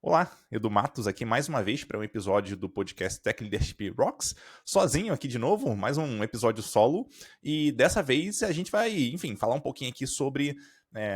Olá, Edu Matos aqui mais uma vez para um episódio do podcast Tech Leadership Rocks. Sozinho aqui de novo, mais um episódio solo. E dessa vez a gente vai, enfim, falar um pouquinho aqui sobre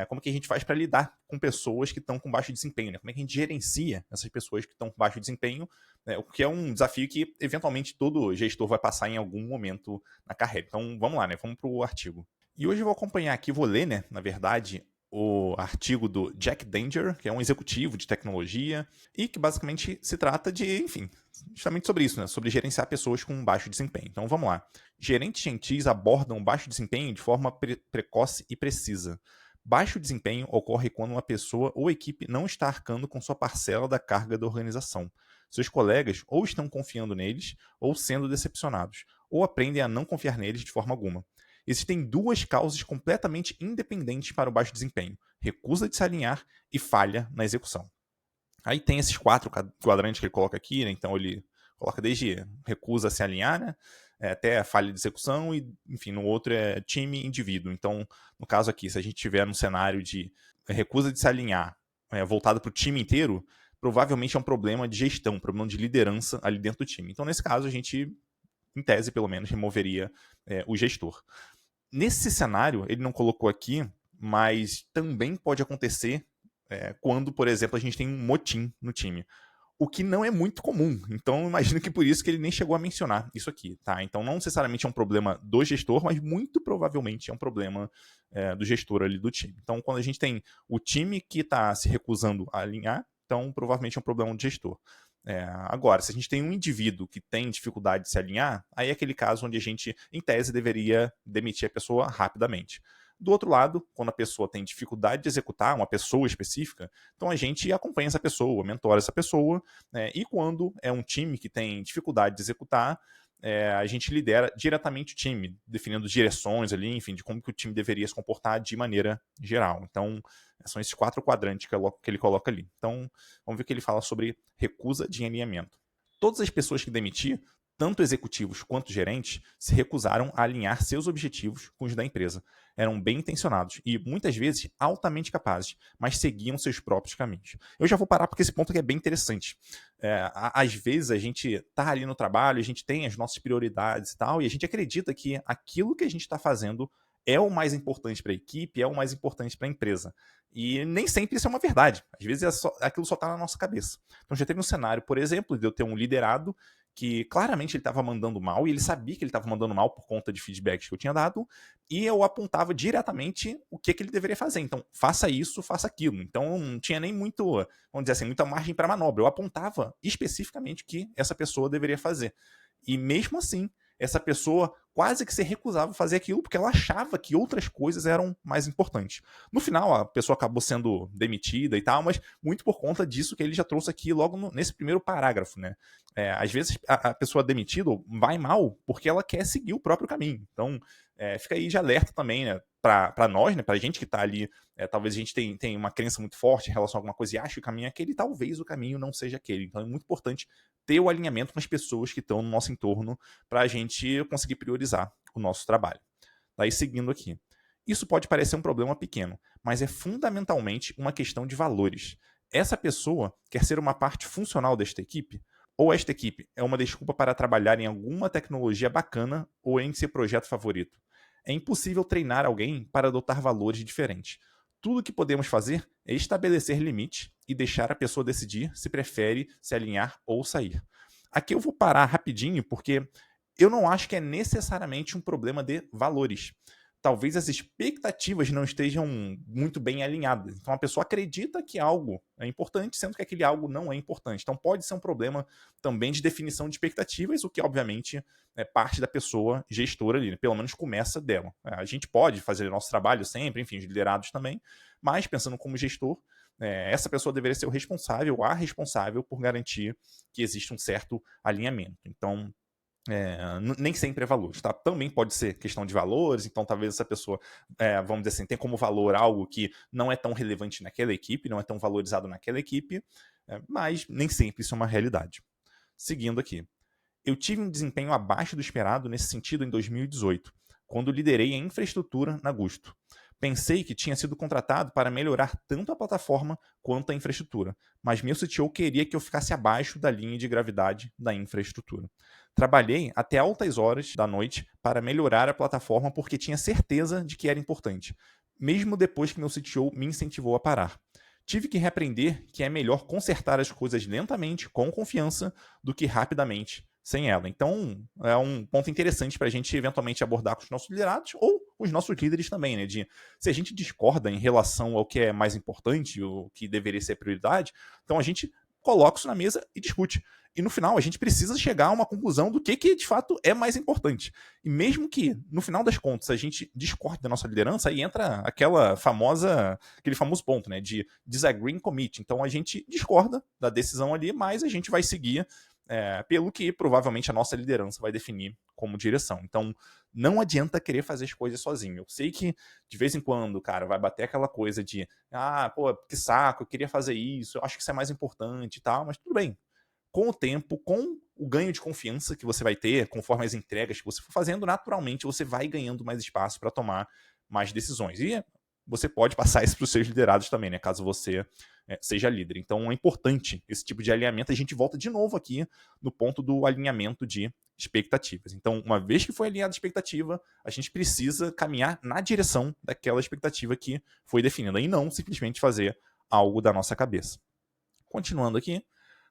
como que a gente faz para lidar com pessoas que estão com baixo desempenho, né? Como é que a gente gerencia essas pessoas que estão com baixo desempenho, né? O que é um desafio que eventualmente todo gestor vai passar em algum momento na carreira. Então vamos lá, né? Vamos para o artigo. E hoje eu vou acompanhar aqui, vou ler, né, na verdade, o artigo do Jack Danger, que é um executivo de tecnologia, e que basicamente se trata de, enfim, justamente sobre isso, né? Sobre gerenciar pessoas com baixo desempenho. Então vamos lá. Gerentes gentis abordam baixo desempenho de forma precoce e precisa. Baixo desempenho ocorre quando uma pessoa ou equipe não está arcando com sua parcela da carga da organização. Seus colegas ou estão confiando neles ou sendo decepcionados, ou aprendem a não confiar neles de forma alguma. Existem duas causas completamente independentes para o baixo desempenho: recusa de se alinhar e falha na execução. Aí tem esses quatro quadrantes que ele coloca aqui, né? Então ele coloca desde recusa a se alinhar, né? Até a falha de execução e, enfim, no outro é time e indivíduo. Então, no caso aqui, se a gente tiver num cenário de recusa de se alinhar voltado para o time inteiro, provavelmente é um problema de gestão, um problema de liderança ali dentro do time. Então, nesse caso, a gente, em tese, pelo menos, removeria o gestor. Nesse cenário, ele não colocou aqui, mas também pode acontecer quando, por exemplo, a gente tem um motim no time. O que não é muito comum. Então, imagino que por isso que ele nem chegou a mencionar isso aqui, tá? Então, não necessariamente é um problema do gestor, mas muito provavelmente é um problema do gestor ali do time. Então, quando a gente tem o time que está se recusando a alinhar, então provavelmente é um problema do gestor. Agora, se a gente tem um indivíduo que tem dificuldade de se alinhar, aí é aquele caso onde a gente, em tese, deveria demitir a pessoa rapidamente. Do outro lado, quando a pessoa tem dificuldade de executar, uma pessoa específica, então a gente acompanha essa pessoa, mentora essa pessoa, né? E quando é um time que tem dificuldade de executar, a gente lidera diretamente o time, definindo direções ali, enfim, de como que o time deveria se comportar de maneira geral. Então, são esses quatro quadrantes que ele coloca ali. Então, vamos ver o que ele fala sobre recusa de alinhamento. Todas as pessoas que demitir, tanto executivos quanto gerentes, se recusaram a alinhar seus objetivos com os da empresa. Eram bem intencionados e, muitas vezes, altamente capazes, mas seguiam seus próprios caminhos. Eu já vou parar porque esse ponto aqui é bem interessante. Às vezes a gente está ali no trabalho, a gente tem as nossas prioridades e tal, e a gente acredita que aquilo que a gente está fazendo é o mais importante para a equipe, é o mais importante para a empresa. E nem sempre isso é uma verdade. Às vezes aquilo só está na nossa cabeça. Então já teve um cenário, por exemplo, de eu ter um liderado que claramente ele estava mandando mal, e ele sabia que ele estava mandando mal por conta de feedbacks que eu tinha dado, e eu apontava diretamente o que ele deveria fazer. Então, faça isso, faça aquilo. Então, não tinha nem muito, vamos dizer assim, muita margem para manobra. Eu apontava especificamente o que essa pessoa deveria fazer. E mesmo assim, essa pessoa quase que se recusava a fazer aquilo porque ela achava que outras coisas eram mais importantes. No final, a pessoa acabou sendo demitida e tal, mas muito por conta disso que ele já trouxe aqui logo nesse primeiro parágrafo, né? Às vezes a pessoa demitida vai mal porque ela quer seguir o próprio caminho. Então, fica aí de alerta também, né? Para nós, né, para a gente que está ali, talvez a gente tenha uma crença muito forte em relação a alguma coisa e ache que o caminho é aquele, talvez o caminho não seja aquele. Então é muito importante ter o alinhamento com as pessoas que estão no nosso entorno para a gente conseguir priorizar o nosso trabalho. Daí seguindo aqui. Isso pode parecer um problema pequeno, mas é fundamentalmente uma questão de valores. Essa pessoa quer ser uma parte funcional desta equipe? Ou esta equipe é uma desculpa para trabalhar em alguma tecnologia bacana ou em seu projeto favorito? É impossível treinar alguém para adotar valores diferentes. Tudo o que podemos fazer é estabelecer limites e deixar a pessoa decidir se prefere se alinhar ou sair. Aqui eu vou parar rapidinho porque eu não acho que é necessariamente um problema de valores. Talvez as expectativas não estejam muito bem alinhadas. Então a pessoa acredita que algo é importante, sendo que aquele algo não é importante. Então pode ser um problema também de definição de expectativas, o que obviamente é parte da pessoa gestora ali, né? Pelo menos começa dela. A gente pode fazer o nosso trabalho sempre, enfim, os liderados também, mas pensando como gestor, essa pessoa deveria ser o responsável, a responsável por garantir que existe um certo alinhamento. Então, nem sempre é valores, tá? Também pode ser questão de valores, então talvez essa pessoa, vamos dizer assim, tem como valor algo que não é tão relevante naquela equipe, não é tão valorizado naquela equipe, mas nem sempre isso é uma realidade. Seguindo aqui. Eu tive um desempenho abaixo do esperado nesse sentido em 2018, quando liderei a infraestrutura na Gusto. Pensei que tinha sido contratado para melhorar tanto a plataforma quanto a infraestrutura, mas meu CTO queria que eu ficasse abaixo da linha de gravidade da infraestrutura. Trabalhei até altas horas da noite para melhorar a plataforma porque tinha certeza de que era importante, mesmo depois que meu CTO me incentivou a parar. Tive que reaprender que é melhor consertar as coisas lentamente, com confiança, do que rapidamente, sem ela. Então, é um ponto interessante para a gente eventualmente abordar com os nossos liderados ou os nossos líderes também, né? De se a gente discorda em relação ao que é mais importante, o que deveria ser prioridade, então a gente coloca isso na mesa e discute. E no final a gente precisa chegar a uma conclusão do que de fato é mais importante. E mesmo que, no final das contas, a gente discorde da nossa liderança, aí entra aquele famoso ponto, né? De disagreeing commit. Então a gente discorda da decisão ali, mas a gente vai seguir pelo que provavelmente a nossa liderança vai definir como direção. Então, não adianta querer fazer as coisas sozinho. Eu sei que, de vez em quando, cara, vai bater aquela coisa de pô, que saco, eu queria fazer isso, eu acho que isso é mais importante e tal, mas tudo bem. Com o tempo, com o ganho de confiança que você vai ter, conforme as entregas que você for fazendo, naturalmente você vai ganhando mais espaço para tomar mais decisões. E você pode passar isso para os seus liderados também, né? Caso você seja líder. Então é importante esse tipo de alinhamento. A gente volta de novo aqui no ponto do alinhamento de expectativas. Então, uma vez que foi alinhada a expectativa, a gente precisa caminhar na direção daquela expectativa que foi definida e não simplesmente fazer algo da nossa cabeça. Continuando aqui,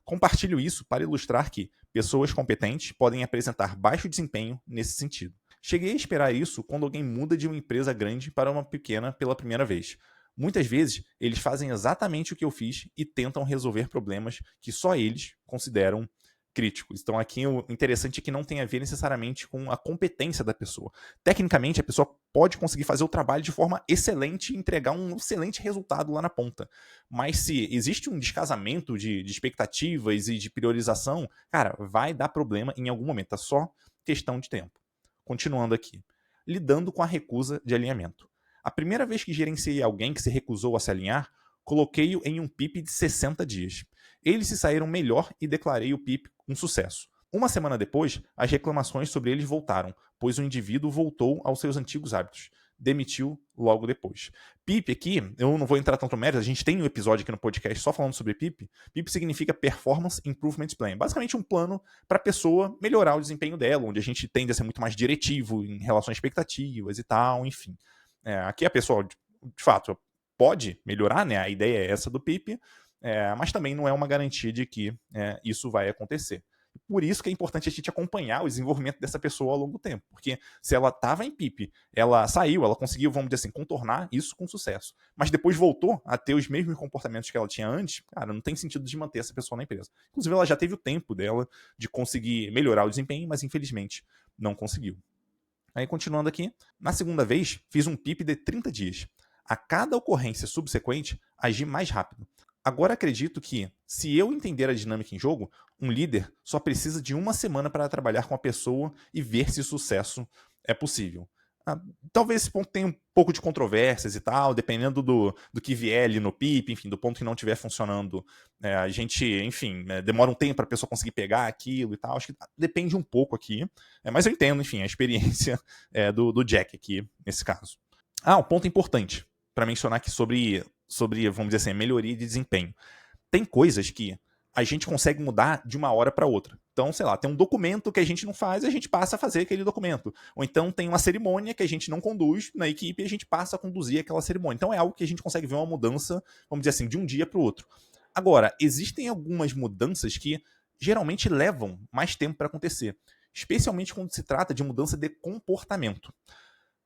compartilho isso para ilustrar que pessoas competentes podem apresentar baixo desempenho nesse sentido. Cheguei a esperar isso quando alguém muda de uma empresa grande para uma pequena pela primeira vez. Muitas vezes, eles fazem exatamente o que eu fiz e tentam resolver problemas que só eles consideram críticos. Então, aqui o interessante é que não tem a ver necessariamente com a competência da pessoa. Tecnicamente, a pessoa pode conseguir fazer o trabalho de forma excelente e entregar um excelente resultado lá na ponta. Mas se existe um descasamento de expectativas e de priorização, cara, vai dar problema em algum momento. É só questão de tempo. Continuando aqui. Lidando com a recusa de alinhamento. A primeira vez que gerenciei alguém que se recusou a se alinhar, coloquei-o em um PIP de 60 dias. Eles se saíram melhor e declarei o PIP um sucesso. Uma semana depois, as reclamações sobre eles voltaram, pois o indivíduo voltou aos seus antigos hábitos. Demitiu logo depois. PIP aqui, eu não vou entrar tanto no mérito, a gente tem um episódio aqui no podcast só falando sobre PIP. PIP significa Performance Improvement Plan. Basicamente um plano para a pessoa melhorar o desempenho dela, onde a gente tende a ser muito mais diretivo em relação às expectativas e tal, enfim. Aqui a pessoa, de fato, pode melhorar, né? A ideia é essa do PIP, mas também não é uma garantia de que isso vai acontecer. Por isso que é importante a gente acompanhar o desenvolvimento dessa pessoa ao longo do tempo, porque se ela estava em PIP, ela saiu, ela conseguiu, vamos dizer assim, contornar isso com sucesso, mas depois voltou a ter os mesmos comportamentos que ela tinha antes, cara, não tem sentido de manter essa pessoa na empresa. Inclusive, ela já teve o tempo dela de conseguir melhorar o desempenho, mas infelizmente não conseguiu. Aí, continuando aqui, na segunda vez, fiz um PIP de 30 dias. A cada ocorrência subsequente, agi mais rápido. Agora acredito que, se eu entender a dinâmica em jogo, um líder só precisa de uma semana para trabalhar com a pessoa e ver se sucesso é possível. Talvez esse ponto tenha um pouco de controvérsias e tal, dependendo do que vier ali no PIP, enfim, do ponto que não estiver funcionando. A gente, enfim, demora um tempo para a pessoa conseguir pegar aquilo e tal. Acho que depende um pouco aqui. Mas eu entendo, enfim, a experiência do Jack aqui, nesse caso. Um ponto importante para mencionar aqui sobre, vamos dizer assim, melhoria de desempenho. Tem coisas que a gente consegue mudar de uma hora para outra. Então, sei lá, tem um documento que a gente não faz e a gente passa a fazer aquele documento. Ou então tem uma cerimônia que a gente não conduz na equipe e a gente passa a conduzir aquela cerimônia. Então é algo que a gente consegue ver uma mudança, vamos dizer assim, de um dia para o outro. Agora, existem algumas mudanças que geralmente levam mais tempo para acontecer, especialmente quando se trata de mudança de comportamento.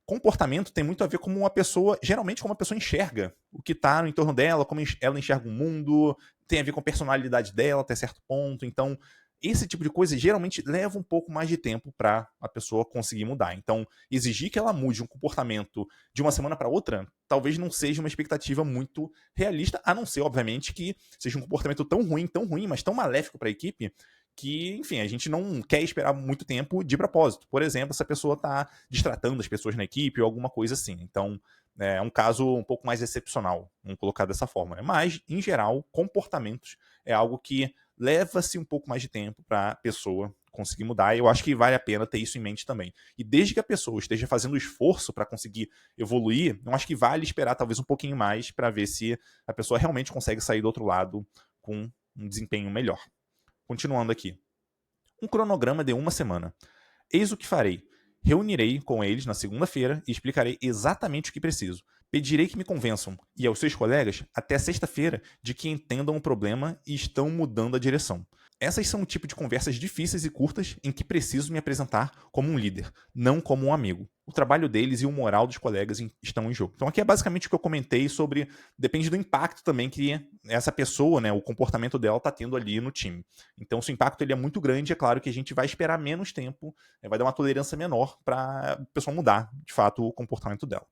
Comportamento tem muito a ver como uma pessoa, geralmente como uma pessoa enxerga o que está no entorno dela, como ela enxerga o mundo, tem a ver com a personalidade dela até certo ponto. Então, esse tipo de coisa geralmente leva um pouco mais de tempo para a pessoa conseguir mudar. Então, exigir que ela mude um comportamento de uma semana para outra, talvez não seja uma expectativa muito realista, a não ser, obviamente, que seja um comportamento tão ruim, mas tão maléfico para a equipe, que, enfim, a gente não quer esperar muito tempo de propósito. Por exemplo, se a pessoa está distratando as pessoas na equipe ou alguma coisa assim. Então, é um caso um pouco mais excepcional, vamos colocar dessa forma. Mas, em geral, comportamentos é algo que leva-se um pouco mais de tempo para a pessoa conseguir mudar, e eu acho que vale a pena ter isso em mente também. E desde que a pessoa esteja fazendo esforço para conseguir evoluir, eu acho que vale esperar talvez um pouquinho mais para ver se a pessoa realmente consegue sair do outro lado com um desempenho melhor. Continuando aqui. Um cronograma de 1 semana. Eis o que farei. Reunirei com eles na segunda-feira e explicarei exatamente o que preciso. Pedirei que me convençam, e aos seus colegas, até sexta-feira, de que entendam o problema e estão mudando a direção. Essas são o tipo de conversas difíceis e curtas em que preciso me apresentar como um líder, não como um amigo. O trabalho deles e o moral dos colegas estão em jogo. Então aqui é basicamente o que eu comentei sobre, depende do impacto também que essa pessoa, né, o comportamento dela está tendo ali no time. Então se o impacto ele é muito grande, é claro que a gente vai esperar menos tempo, vai dar uma tolerância menor para a pessoa mudar, de fato, o comportamento dela.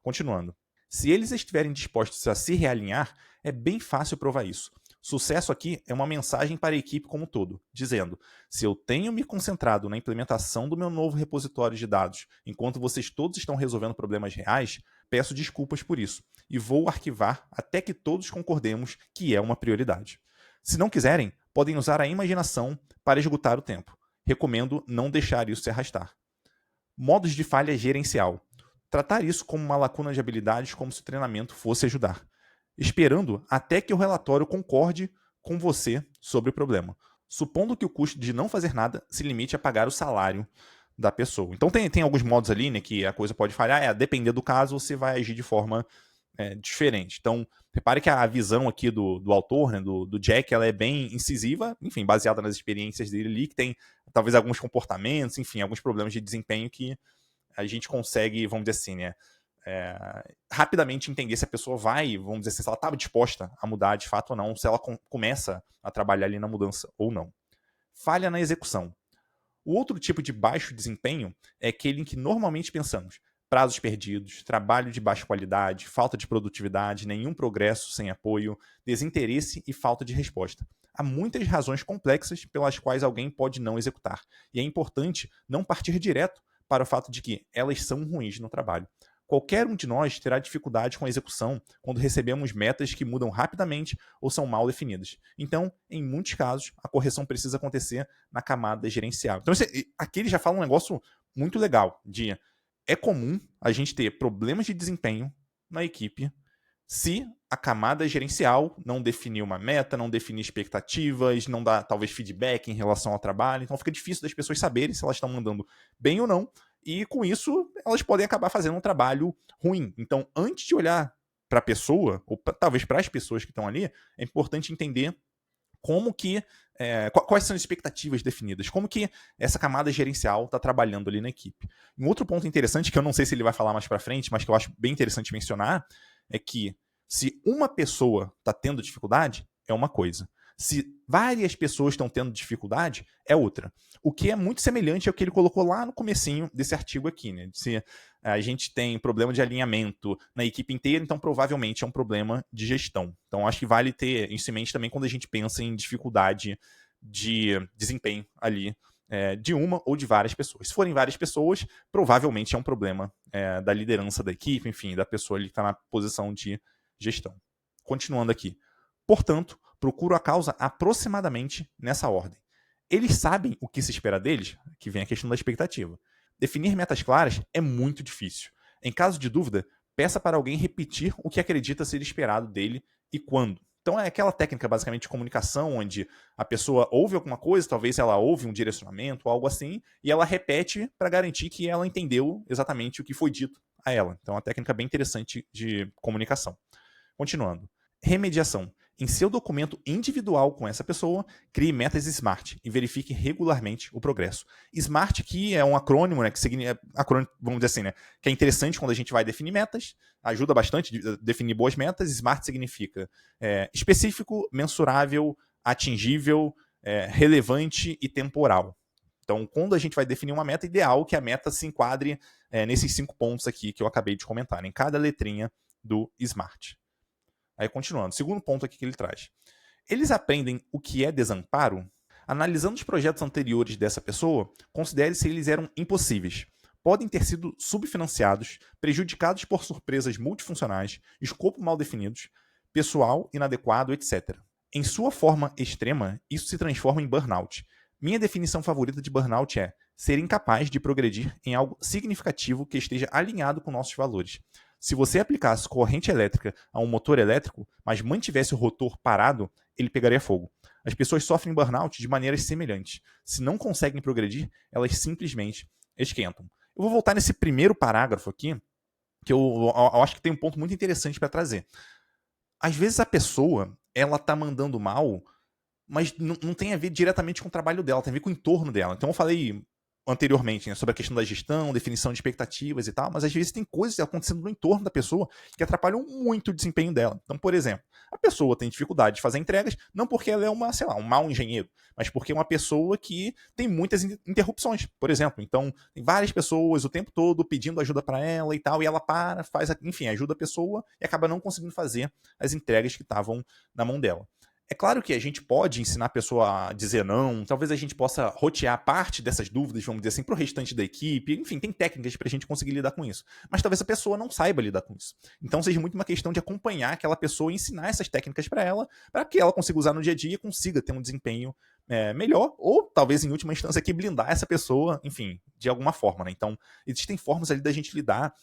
Continuando. Se eles estiverem dispostos a se realinhar, é bem fácil provar isso. Sucesso aqui é uma mensagem para a equipe como um todo, dizendo: se eu tenho me concentrado na implementação do meu novo repositório de dados, enquanto vocês todos estão resolvendo problemas reais, peço desculpas por isso, e vou arquivar até que todos concordemos que é uma prioridade. Se não quiserem, podem usar a imaginação para esgotar o tempo. Recomendo não deixar isso se arrastar. Modos de falha gerencial. Tratar isso como uma lacuna de habilidades como se o treinamento fosse ajudar, esperando até que o relatório concorde com você sobre o problema, supondo que o custo de não fazer nada se limite a pagar o salário da pessoa. Então tem alguns modos ali, né, que a coisa pode falhar, depender do caso, você vai agir de forma diferente. Então, repare que a visão aqui do autor, né, do Jack, ela é bem incisiva, enfim, baseada nas experiências dele ali, que tem talvez alguns comportamentos, enfim, alguns problemas de desempenho que a gente consegue, vamos dizer assim, né, rapidamente entender se a pessoa vai, vamos dizer assim, se ela estava disposta a mudar de fato ou não, se ela começa a trabalhar ali na mudança ou não. Falha na execução. O outro tipo de baixo desempenho é aquele em que normalmente pensamos: prazos perdidos, trabalho de baixa qualidade, falta de produtividade, nenhum progresso sem apoio, desinteresse e falta de resposta. Há muitas razões complexas pelas quais alguém pode não executar, e é importante não partir direto para o fato de que elas são ruins no trabalho. Qualquer um de nós terá dificuldade com a execução quando recebemos metas que mudam rapidamente ou são mal definidas. Então, em muitos casos, a correção precisa acontecer na camada gerencial. Então, aqui ele já fala um negócio muito legal, de é comum a gente ter problemas de desempenho na equipe se a camada gerencial não definir uma meta, não definir expectativas, não dá talvez feedback em relação ao trabalho. Então fica difícil das pessoas saberem se elas estão mandando bem ou não. E com isso, elas podem acabar fazendo um trabalho ruim. Então, antes de olhar para a pessoa, ou talvez para as pessoas que estão ali, é importante entender como que quais são as expectativas definidas, como que essa camada gerencial está trabalhando ali na equipe. Um outro ponto interessante, que eu não sei se ele vai falar mais para frente, mas que eu acho bem interessante mencionar, é que se uma pessoa está tendo dificuldade, é uma coisa. Se várias pessoas estão tendo dificuldade, é outra. O que é muito semelhante ao que ele colocou lá no comecinho desse artigo aqui, né? Se a gente tem problema de alinhamento na equipe inteira, então provavelmente é um problema de gestão. Então acho que vale ter isso em mente também quando a gente pensa em dificuldade de desempenho ali de uma ou de várias pessoas. Se forem várias pessoas, provavelmente é um problema da liderança da equipe, enfim, da pessoa ali que está na posição de gestão. Continuando aqui. Portanto, procuro a causa aproximadamente nessa ordem. Eles sabem o que se espera deles, que vem a questão da expectativa. Definir metas claras é muito difícil. Em caso de dúvida, peça para alguém repetir o que acredita ser esperado dele e quando. Então é aquela técnica basicamente de comunicação, onde a pessoa ouve alguma coisa, talvez ela ouve um direcionamento ou algo assim, e ela repete para garantir que ela entendeu exatamente o que foi dito a ela. Então é uma técnica bem interessante de comunicação. Continuando. Remediação. Em seu documento individual com essa pessoa, crie metas SMART e verifique regularmente o progresso. SMART aqui é um acrônimo, né, que significa, vamos dizer assim, né, que é interessante quando a gente vai definir metas, ajuda bastante a definir boas metas. SMART significa específico, mensurável, atingível, relevante e temporal. Então, quando a gente vai definir uma meta, ideal que a meta se enquadre nesses 5 pontos aqui que eu acabei de comentar, em cada letrinha do SMART. Aí, continuando. Segundo ponto aqui que ele traz. Eles aprendem o que é desamparo? Analisando os projetos anteriores dessa pessoa, considere se eles eram impossíveis. Podem ter sido subfinanciados, prejudicados por surpresas multifuncionais, escopo mal definidos, pessoal inadequado, etc. Em sua forma extrema, isso se transforma em burnout. Minha definição favorita de burnout é ser incapaz de progredir em algo significativo que esteja alinhado com nossos valores. Se você aplicasse corrente elétrica a um motor elétrico, mas mantivesse o rotor parado, ele pegaria fogo. As pessoas sofrem burnout de maneiras semelhantes. Se não conseguem progredir, elas simplesmente esquentam. Eu vou voltar nesse primeiro parágrafo aqui, que eu acho que tem um ponto muito interessante para trazer. Às vezes a pessoa, ela tá mandando mal, mas não tem a ver diretamente com o trabalho dela, tem a ver com o entorno dela. Então eu falei anteriormente, né, sobre a questão da gestão, definição de expectativas e tal, mas às vezes tem coisas acontecendo no entorno da pessoa que atrapalham muito o desempenho dela. Então, por exemplo, a pessoa tem dificuldade de fazer entregas, não porque ela é uma, sei lá, um mau engenheiro, mas porque é uma pessoa que tem muitas interrupções, por exemplo. Então, tem várias pessoas o tempo todo pedindo ajuda para ela e tal, e ela para, faz, enfim, ajuda a pessoa e acaba não conseguindo fazer as entregas que estavam na mão dela. É claro que a gente pode ensinar a pessoa a dizer não, talvez a gente possa rotear parte dessas dúvidas, vamos dizer assim, para o restante da equipe, enfim, tem técnicas para a gente conseguir lidar com isso. Mas talvez a pessoa não saiba lidar com isso. Então seja muito uma questão de acompanhar aquela pessoa e ensinar essas técnicas para ela, para que ela consiga usar no dia a dia e consiga ter um desempenho melhor, ou talvez em última instância aqui blindar essa pessoa, enfim, de alguma forma, né? Então existem formas ali da gente lidar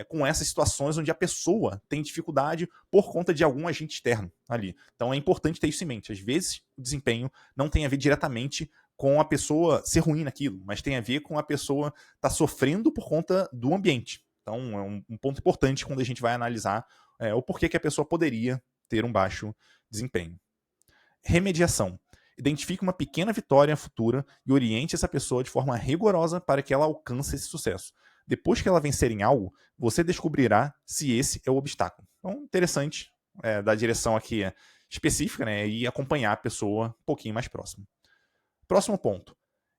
com essas situações onde a pessoa tem dificuldade por conta de algum agente externo ali. Então é importante ter isso em mente. Às vezes o desempenho não tem a ver diretamente com a pessoa ser ruim naquilo, mas tem a ver com a pessoa estar sofrendo por conta do ambiente. Então é um ponto importante quando a gente vai analisar o porquê que a pessoa poderia ter um baixo desempenho. Remediação. Identifique uma pequena vitória futura e oriente essa pessoa de forma rigorosa para que ela alcance esse sucesso. Depois que ela vencer em algo, você descobrirá se esse é o obstáculo. Então, interessante dar direção aqui específica, né, e acompanhar a pessoa um pouquinho mais próximo. Próximo ponto.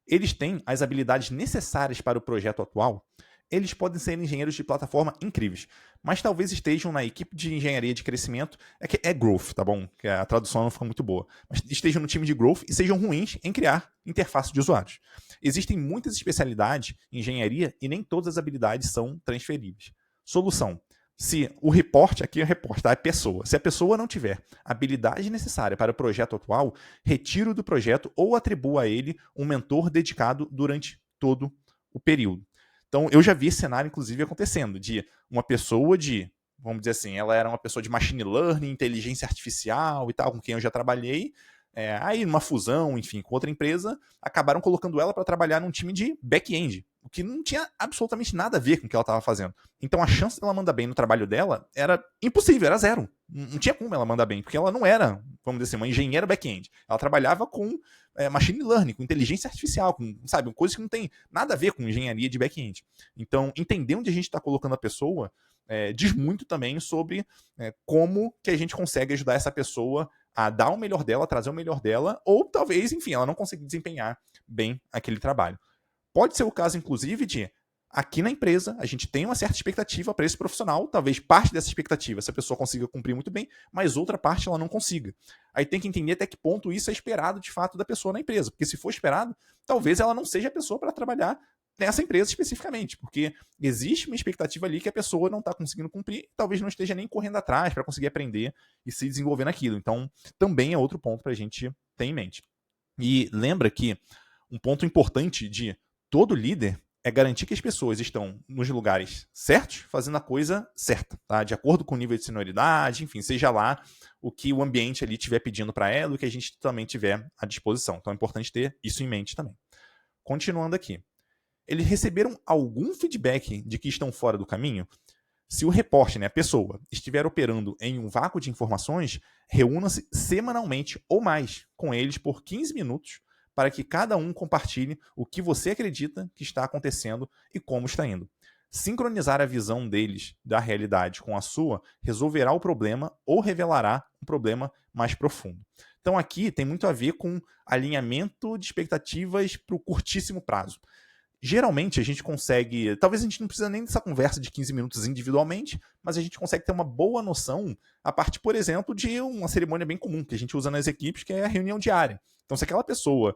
Eles têm as habilidades necessárias para o projeto atual? Eles podem ser engenheiros de plataforma incríveis, mas talvez estejam na equipe de engenharia de crescimento, é growth, tá bom? Que a tradução não ficou muito boa. Mas estejam no time de growth e sejam ruins em criar interface de usuários. Existem muitas especialidades em engenharia e nem todas as habilidades são transferíveis. Solução. Se o reporte, aqui é reporte, tá? É pessoa. Se a pessoa não tiver a habilidade necessária para o projeto atual, retire-o do projeto ou atribua a ele um mentor dedicado durante todo o período. Então, eu já vi esse cenário, inclusive, acontecendo, de uma pessoa vamos dizer assim, ela era uma pessoa de machine learning, inteligência artificial e tal, com quem eu já trabalhei, aí numa fusão, enfim, com outra empresa, acabaram colocando ela para trabalhar num time de back-end, o que não tinha absolutamente nada a ver com o que ela estava fazendo. Então, a chance dela mandar bem no trabalho dela era impossível, era zero. Não tinha como ela mandar bem, porque ela não era, vamos dizer assim, uma engenheira back-end. Ela trabalhava com machine learning, com inteligência artificial, com, sabe, coisas que não tem nada a ver com engenharia de back-end. Então, entender onde a gente está colocando a pessoa diz muito também sobre como que a gente consegue ajudar essa pessoa a dar o melhor dela, trazer o melhor dela, ou talvez, enfim, ela não consiga desempenhar bem aquele trabalho. Pode ser o caso, inclusive, de aqui na empresa a gente tem uma certa expectativa para esse profissional, talvez parte dessa expectativa essa pessoa consiga cumprir muito bem, mas outra parte ela não consiga. Aí tem que entender até que ponto isso é esperado de fato da pessoa na empresa, porque se for esperado, talvez ela não seja a pessoa para trabalhar nessa empresa especificamente, porque existe uma expectativa ali que a pessoa não está conseguindo cumprir, talvez não esteja nem correndo atrás para conseguir aprender e se desenvolver naquilo. Então, também é outro ponto para a gente ter em mente. E lembra que um ponto importante de todo líder é garantir que as pessoas estão nos lugares certos, fazendo a coisa certa, tá? De acordo com o nível de senioridade, enfim, seja lá o que o ambiente ali estiver pedindo para ela, o que a gente também tiver à disposição. Então é importante ter isso em mente também. Continuando aqui. Eles receberam algum feedback de que estão fora do caminho? Se o repórter, né, a pessoa, estiver operando em um vácuo de informações, reúna-se semanalmente ou mais com eles por 15 minutos para que cada um compartilhe o que você acredita que está acontecendo e como está indo. Sincronizar a visão deles da realidade com a sua resolverá o problema ou revelará um problema mais profundo. Então aqui tem muito a ver com alinhamento de expectativas para o curtíssimo prazo. Geralmente a gente consegue, talvez a gente não precisa nem dessa conversa de 15 minutos individualmente, mas a gente consegue ter uma boa noção a partir, por exemplo, de uma cerimônia bem comum que a gente usa nas equipes, que é a reunião diária. Então, se aquela pessoa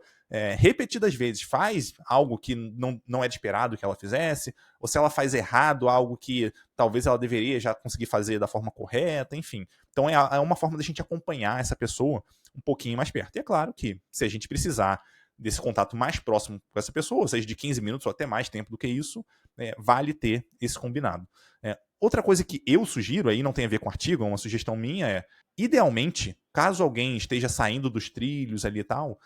repetidas vezes faz algo que não era esperado que ela fizesse, ou se ela faz errado algo que talvez ela deveria já conseguir fazer da forma correta, enfim. Então é uma forma da gente acompanhar essa pessoa um pouquinho mais perto. E é claro que se a gente precisar desse contato mais próximo com essa pessoa, ou seja, de 15 minutos ou até mais tempo do que isso, vale ter esse combinado. Outra coisa que eu sugiro, aí não tem a ver com artigo, é uma sugestão minha, idealmente, caso alguém esteja saindo dos trilhos ali e tal,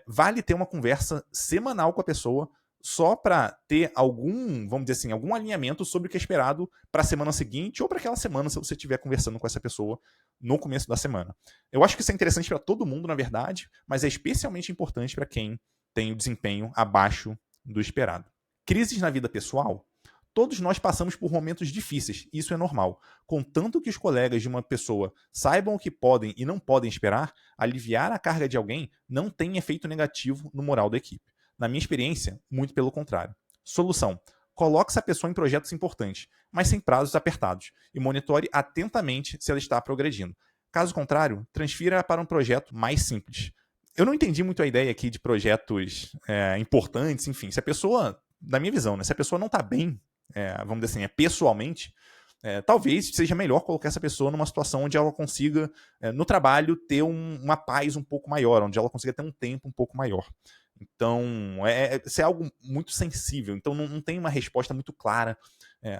vale ter uma conversa semanal com a pessoa, só para ter algum, vamos dizer assim, algum alinhamento sobre o que é esperado para a semana seguinte ou para aquela semana, se você estiver conversando com essa pessoa no começo da semana. Eu acho que isso é interessante para todo mundo, na verdade, mas é especialmente importante para quem tem o desempenho abaixo do esperado. Crises na vida pessoal. Todos nós passamos por momentos difíceis, isso é normal. Contanto que os colegas de uma pessoa saibam o que podem e não podem esperar, aliviar a carga de alguém não tem efeito negativo no moral da equipe. Na minha experiência, muito pelo contrário. Solução: coloque essa pessoa em projetos importantes, mas sem prazos apertados, e monitore atentamente se ela está progredindo. Caso contrário, transfira para um projeto mais simples. Eu não entendi muito a ideia aqui de projetos importantes, enfim. Se a pessoa, na minha visão, se a pessoa não está bem, vamos dizer assim, pessoalmente, talvez seja melhor colocar essa pessoa numa situação onde ela consiga, no trabalho, ter uma paz um pouco maior, onde ela consiga ter um tempo um pouco maior. Então, isso é algo muito sensível. Então, não tem uma resposta muito clara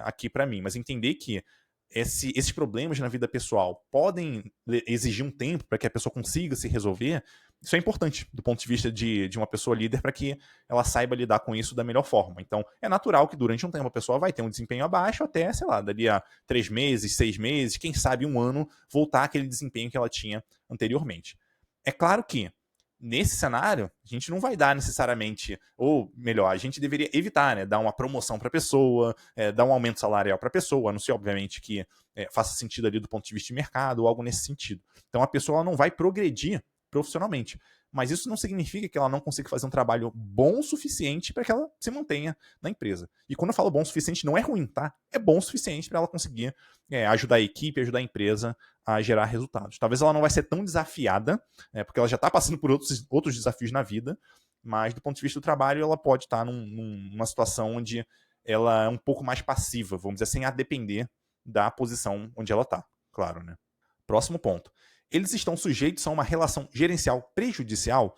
aqui para mim. Mas entender que esses problemas na vida pessoal podem exigir um tempo para que a pessoa consiga se resolver, isso é importante do ponto de vista de uma pessoa líder para que ela saiba lidar com isso da melhor forma. Então, é natural que durante um tempo a pessoa vai ter um desempenho abaixo até, sei lá, dali a 3 meses, 6 meses, quem sabe um ano, voltar àquele desempenho que ela tinha anteriormente. É claro que nesse cenário, a gente não vai dar necessariamente, ou melhor, a gente deveria evitar, dar uma promoção para a pessoa, dar um aumento salarial para a pessoa, a não ser, obviamente, que faça sentido ali do ponto de vista de mercado ou algo nesse sentido. Então, a pessoa ela não vai progredir profissionalmente. Mas isso não significa que ela não consiga fazer um trabalho bom o suficiente para que ela se mantenha na empresa. E quando eu falo bom o suficiente, não é ruim, tá? É bom o suficiente para ela conseguir ajudar a equipe, ajudar a empresa a gerar resultados. Talvez ela não vai ser tão desafiada, porque ela já está passando por outros desafios na vida, mas do ponto de vista do trabalho, ela pode estar numa situação onde ela é um pouco mais passiva, vamos dizer assim, a depender da posição onde ela está, claro, né? Próximo ponto. Eles estão sujeitos a uma relação gerencial prejudicial?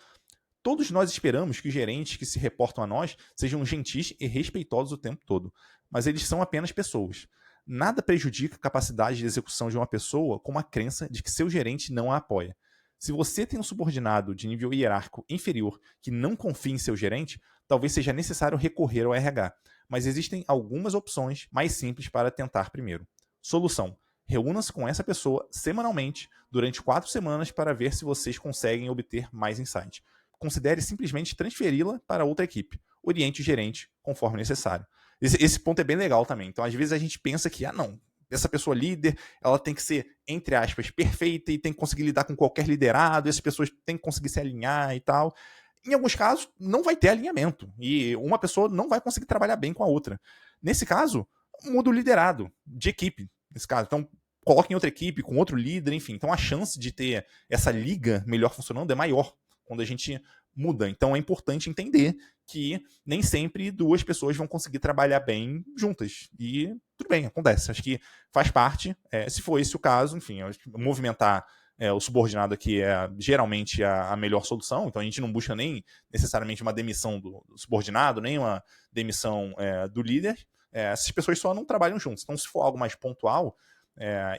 Todos nós esperamos que os gerentes que se reportam a nós sejam gentis e respeitosos o tempo todo, mas eles são apenas pessoas. Nada prejudica a capacidade de execução de uma pessoa com a crença de que seu gerente não a apoia. Se você tem um subordinado de nível hierárquico inferior que não confia em seu gerente, talvez seja necessário recorrer ao RH, mas existem algumas opções mais simples para tentar primeiro. Solução: reúna-se com essa pessoa semanalmente durante 4 semanas para ver se vocês conseguem obter mais insight. Considere simplesmente transferi-la para outra equipe. Oriente o gerente conforme necessário. Esse ponto é bem legal também. Então, às vezes a gente pensa que, não, essa pessoa líder, ela tem que ser, entre aspas, perfeita e tem que conseguir lidar com qualquer liderado, essas pessoas têm que conseguir se alinhar e tal. Em alguns casos, não vai ter alinhamento e uma pessoa não vai conseguir trabalhar bem com a outra. Nesse caso, muda o liderado de equipe, nesse caso. Então, coloque em outra equipe, com outro líder, enfim. Então, a chance de ter essa liga melhor funcionando é maior quando a gente muda. Então, é importante entender que nem sempre 2 pessoas vão conseguir trabalhar bem juntas. E tudo bem, acontece. Acho que faz parte. Se for esse o caso, enfim, movimentar o subordinado aqui é geralmente a melhor solução. Então, a gente não busca nem necessariamente uma demissão do subordinado, nem uma demissão do líder. Essas pessoas só não trabalham juntas. Então, se for algo mais pontual,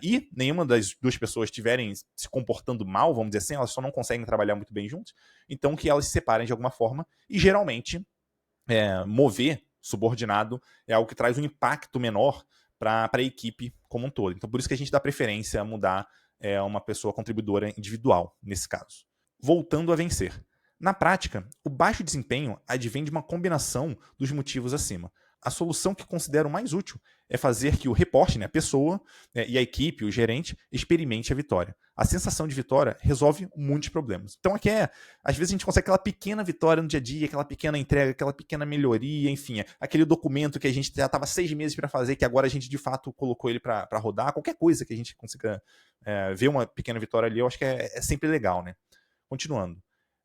e nenhuma das 2 pessoas estiverem se comportando mal, vamos dizer assim, elas só não conseguem trabalhar muito bem juntas, então que elas se separem de alguma forma, e geralmente mover subordinado é algo que traz um impacto menor para a equipe como um todo. Então por isso que a gente dá preferência a mudar uma pessoa contribuidora individual, nesse caso. Voltando a vencer. Na prática, o baixo desempenho advém de uma combinação dos motivos acima. A solução que considero mais útil é fazer que o reporte, a pessoa e a equipe, o gerente, experimente a vitória. A sensação de vitória resolve muitos problemas. Então aqui às vezes a gente consegue aquela pequena vitória no dia a dia, aquela pequena entrega, aquela pequena melhoria, enfim, aquele documento que a gente já estava 6 meses para fazer, que agora a gente de fato colocou ele para rodar, qualquer coisa que a gente consiga ver uma pequena vitória ali, eu acho que é sempre legal, né? Continuando.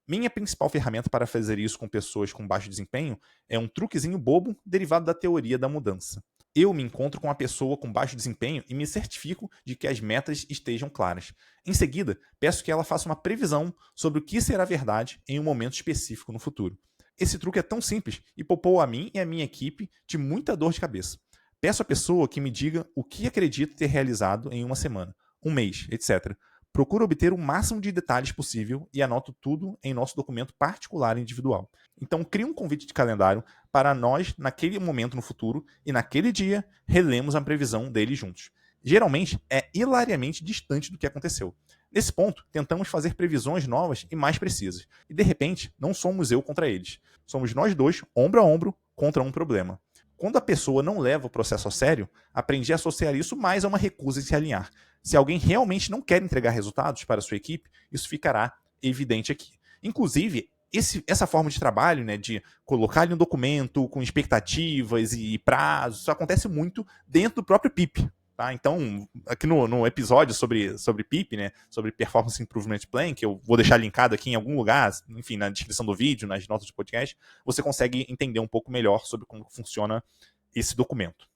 Minha principal ferramenta para fazer isso com pessoas com baixo desempenho é um truquezinho bobo derivado da teoria da mudança. Eu me encontro com uma pessoa com baixo desempenho e me certifico de que as metas estejam claras. Em seguida, peço que ela faça uma previsão sobre o que será verdade em um momento específico no futuro. Esse truque é tão simples e poupou a mim e a minha equipe de muita dor de cabeça. Peço à pessoa que me diga o que acredita ter realizado em uma semana, um mês, etc. Procuro obter o máximo de detalhes possível e anoto tudo em nosso documento particular e individual. Então, crie um convite de calendário para nós, naquele momento no futuro, e naquele dia, relemos a previsão deles juntos. Geralmente, é hilariamente distante do que aconteceu. Nesse ponto, tentamos fazer previsões novas e mais precisas. E, de repente, não somos eu contra eles. Somos nós dois, ombro a ombro, contra um problema. Quando a pessoa não leva o processo a sério, aprendi a associar isso mais a uma recusa em se alinhar. Se alguém realmente não quer entregar resultados para a sua equipe, isso ficará evidente aqui. Inclusive, essa forma de trabalho, né, de colocar ali um documento com expectativas e prazos, isso acontece muito dentro do próprio PIP. Tá? Então, aqui no episódio sobre PIP, né, sobre Performance Improvement Plan, que eu vou deixar linkado aqui em algum lugar, enfim, na descrição do vídeo, nas notas do podcast, você consegue entender um pouco melhor sobre como funciona esse documento.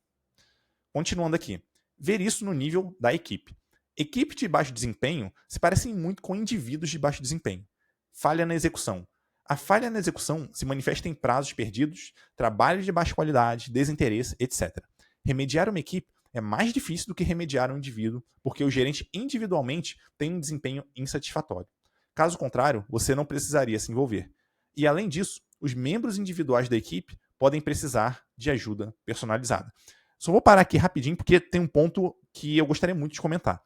Continuando aqui. Ver isso no nível da equipe. Equipe de baixo desempenho se parecem muito com indivíduos de baixo desempenho. Falha na execução. A falha na execução se manifesta em prazos perdidos, trabalho de baixa qualidade, desinteresse, etc. Remediar uma equipe é mais difícil do que remediar um indivíduo, porque o gerente individualmente tem um desempenho insatisfatório. Caso contrário, você não precisaria se envolver. E além disso, os membros individuais da equipe podem precisar de ajuda personalizada. Só vou parar aqui rapidinho, porque tem um ponto que eu gostaria muito de comentar.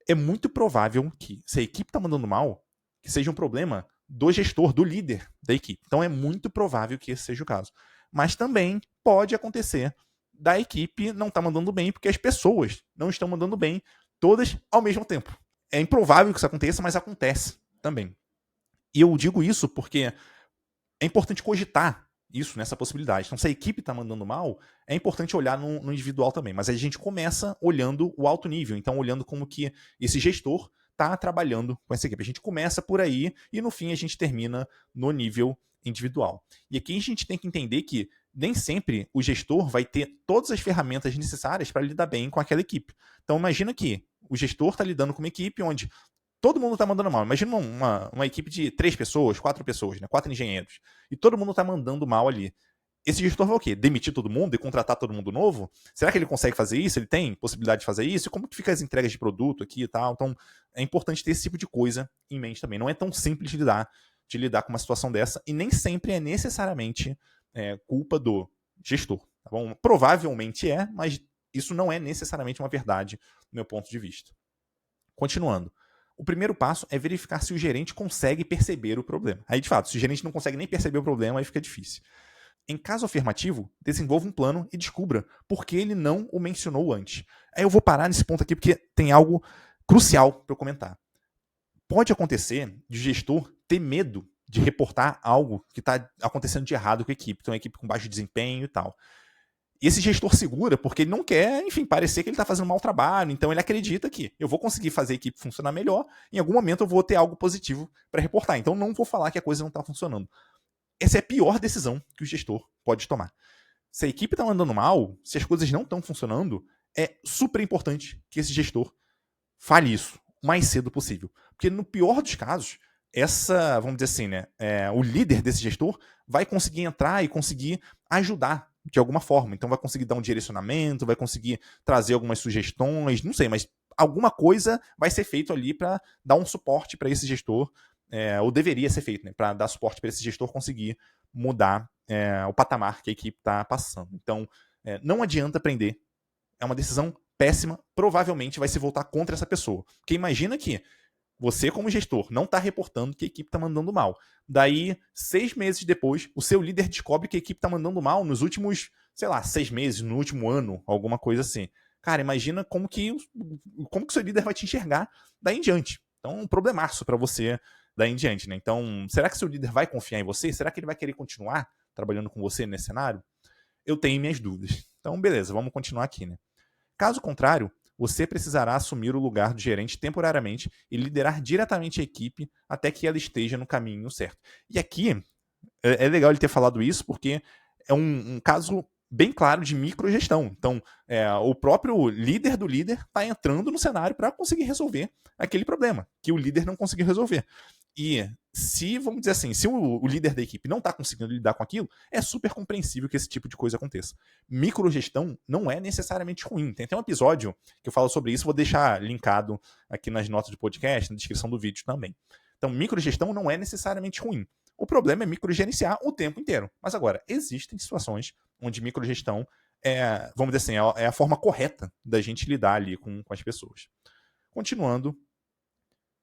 É muito provável que, se a equipe está mandando mal, que seja um problema do gestor, do líder da equipe. Então é muito provável que esse seja o caso. Mas também pode acontecer da equipe não estar mandando bem, porque as pessoas não estão mandando bem todas ao mesmo tempo. É improvável que isso aconteça, mas acontece também. E eu digo isso porque é importante cogitar isso, nessa possibilidade. Então, se a equipe está mandando mal, é importante olhar no individual também. Mas aí a gente começa olhando o alto nível. Então, olhando como que esse gestor está trabalhando com essa equipe. A gente começa por aí e, no fim, a gente termina no nível individual. E aqui a gente tem que entender que nem sempre o gestor vai ter todas as ferramentas necessárias para lidar bem com aquela equipe. Então, imagina que o gestor está lidando com uma equipe onde todo mundo está mandando mal. Imagina uma equipe de 3 pessoas, 4 pessoas, né? 4 engenheiros. E todo mundo está mandando mal ali. Esse gestor vai o quê? Demitir todo mundo e contratar todo mundo novo? Será que ele consegue fazer isso? Ele tem possibilidade de fazer isso? Como que fica as entregas de produto aqui e tal? Então, é importante ter esse tipo de coisa em mente também. Não é tão simples de lidar com uma situação dessa e nem sempre é necessariamente culpa do gestor. Tá bom? Provavelmente é, mas isso não é necessariamente uma verdade do meu ponto de vista. Continuando. O primeiro passo é verificar se o gerente consegue perceber o problema. Aí, de fato, se o gerente não consegue nem perceber o problema, aí fica difícil. Em caso afirmativo, desenvolva um plano e descubra por que ele não o mencionou antes. Aí eu vou parar nesse ponto aqui porque tem algo crucial para eu comentar. Pode acontecer de o gestor ter medo de reportar algo que está acontecendo de errado com a equipe. Então, a equipe com baixo desempenho e tal. E esse gestor segura porque ele não quer, enfim, parecer que ele está fazendo um mau trabalho. Então ele acredita que eu vou conseguir fazer a equipe funcionar melhor. Em algum momento eu vou ter algo positivo para reportar. Então não vou falar que a coisa não está funcionando. Essa é a pior decisão que o gestor pode tomar. Se a equipe está andando mal, se as coisas não estão funcionando, é super importante que esse gestor fale isso o mais cedo possível. Porque no pior dos casos, vamos dizer assim, né, o líder desse gestor vai conseguir entrar e conseguir ajudar de alguma forma. Então vai conseguir dar um direcionamento, vai conseguir trazer algumas sugestões, não sei, mas alguma coisa vai ser feito ali para dar um suporte para esse gestor, ou deveria ser feito, né, para dar suporte para esse gestor conseguir mudar o patamar que a equipe está passando. Então, não adianta prender. É uma decisão péssima, provavelmente vai se voltar contra essa pessoa. Porque imagina que você, como gestor, não está reportando que a equipe está mandando mal. Daí, 6 meses depois, o seu líder descobre que a equipe está mandando mal nos últimos, 6 meses, no último ano, alguma coisa assim. Cara, imagina como que o seu líder vai te enxergar daí em diante. Então, um problemaço para você daí em diante, né? Então, será que seu líder vai confiar em você? Será que ele vai querer continuar trabalhando com você nesse cenário? Eu tenho minhas dúvidas. Então, beleza, vamos continuar aqui, né? Caso contrário, você precisará assumir o lugar do gerente temporariamente e liderar diretamente a equipe até que ela esteja no caminho certo. E aqui, é legal ele ter falado isso, porque é um caso bem claro de microgestão. Então, o próprio líder do líder está entrando no cenário para conseguir resolver aquele problema que o líder não conseguiu resolver. E se, vamos dizer assim, se o líder da equipe não está conseguindo lidar com aquilo, é super compreensível que esse tipo de coisa aconteça. Microgestão não é necessariamente ruim. Tem até um episódio que eu falo sobre isso, vou deixar linkado aqui nas notas do podcast, na descrição do vídeo também. Então, microgestão não é necessariamente ruim. O problema é microgerenciar o tempo inteiro. Mas agora, existem situações onde microgestão vamos dizer assim, é a forma correta da gente lidar ali com as pessoas. Continuando,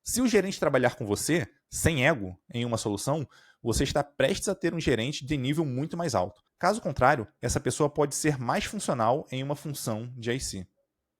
se o gerente trabalhar com você, sem ego, em uma solução, você está prestes a ter um gerente de nível muito mais alto. Caso contrário, essa pessoa pode ser mais funcional em uma função de IC.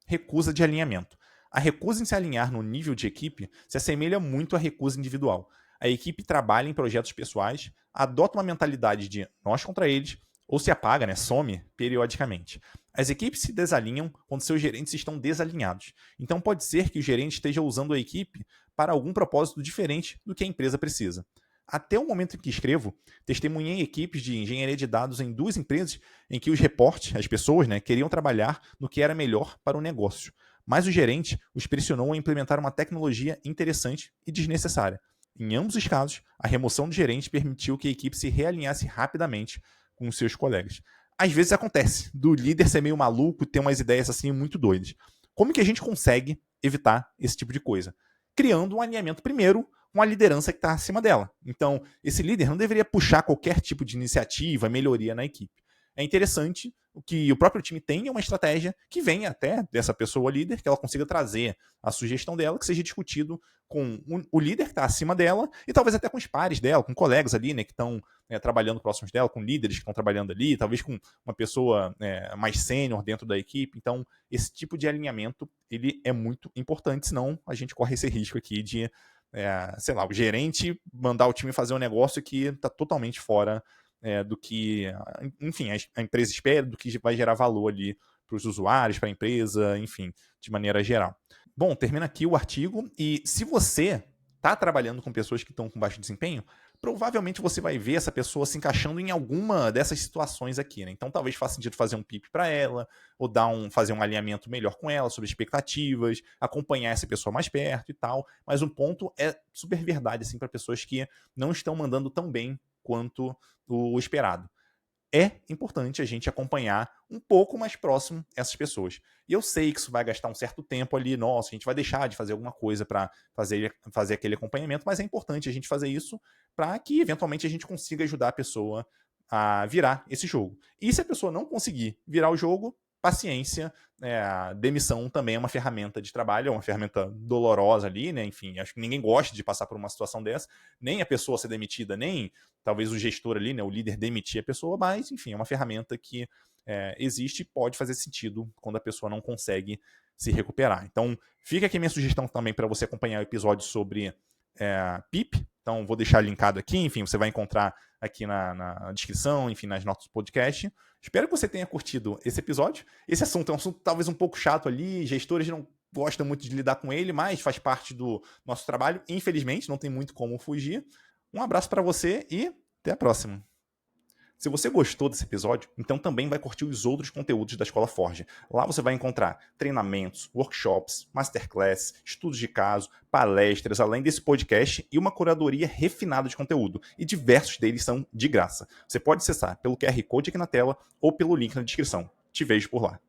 Recusa de alinhamento. A recusa em se alinhar no nível de equipe se assemelha muito à recusa individual. A equipe trabalha em projetos pessoais, adota uma mentalidade de nós contra eles, ou se apaga, some periodicamente. As equipes se desalinham quando seus gerentes estão desalinhados. Então pode ser que o gerente esteja usando a equipe para algum propósito diferente do que a empresa precisa. Até o momento em que escrevo, testemunhei equipes de engenharia de dados em 2 empresas em que os reportes, as pessoas, queriam trabalhar no que era melhor para o negócio. Mas o gerente os pressionou a implementar uma tecnologia interessante e desnecessária. Em ambos os casos, a remoção do gerente permitiu que a equipe se realinhasse rapidamente com os seus colegas. Às vezes acontece, do líder ser meio maluco, ter umas ideias assim muito doidas. Como que a gente consegue evitar esse tipo de coisa? Criando um alinhamento primeiro com a liderança que está acima dela. Então, esse líder não deveria puxar qualquer tipo de iniciativa, melhoria na equipe. É interessante que o próprio time tenha uma estratégia que venha até dessa pessoa líder, que ela consiga trazer a sugestão dela, que seja discutido com o líder que está acima dela e talvez até com os pares dela, com colegas ali, que estão trabalhando próximos dela, com líderes que estão trabalhando ali, talvez com uma pessoa mais sênior dentro da equipe. Então, esse tipo de alinhamento ele é muito importante, senão a gente corre esse risco aqui de sei lá, o gerente mandar o time fazer um negócio que está totalmente fora do que, enfim, a empresa espera, do que vai gerar valor ali para os usuários, para a empresa, enfim, de maneira geral. Bom, termina aqui o artigo e se você está trabalhando com pessoas que estão com baixo desempenho, provavelmente você vai ver essa pessoa se encaixando em alguma dessas situações aqui, Então talvez faça sentido fazer um PIP para ela, ou fazer um alinhamento melhor com ela sobre expectativas, acompanhar essa pessoa mais perto e tal. Mas um ponto é super verdade assim, para pessoas que não estão mandando tão bem quanto o esperado. É importante a gente acompanhar um pouco mais próximo essas pessoas. E eu sei que isso vai gastar um certo tempo ali, nossa, a gente vai deixar de fazer alguma coisa para fazer aquele acompanhamento, mas é importante a gente fazer isso para que, eventualmente, a gente consiga ajudar a pessoa a virar esse jogo. E se a pessoa não conseguir virar o jogo, paciência, a demissão também é uma ferramenta de trabalho, é uma ferramenta dolorosa ali, Enfim, acho que ninguém gosta de passar por uma situação dessa, nem a pessoa ser demitida, nem talvez o gestor ali, o líder demitir a pessoa, mas, enfim, é uma ferramenta que existe e pode fazer sentido quando a pessoa não consegue se recuperar. Então, fica aqui minha sugestão também para você acompanhar o episódio sobre PIP. Então, vou deixar linkado aqui, enfim, você vai encontrar aqui na descrição, enfim, nas notas do podcast. Espero que você tenha curtido esse episódio. Esse assunto é um assunto talvez um pouco chato ali, gestores não gostam muito de lidar com ele, mas faz parte do nosso trabalho. Infelizmente, não tem muito como fugir. Um abraço para você e até a próxima. Se você gostou desse episódio, então também vai curtir os outros conteúdos da Escola Forge. Lá você vai encontrar treinamentos, workshops, masterclass, estudos de caso, palestras, além desse podcast e uma curadoria refinada de conteúdo. E diversos deles são de graça. Você pode acessar pelo QR Code aqui na tela ou pelo link na descrição. Te vejo por lá.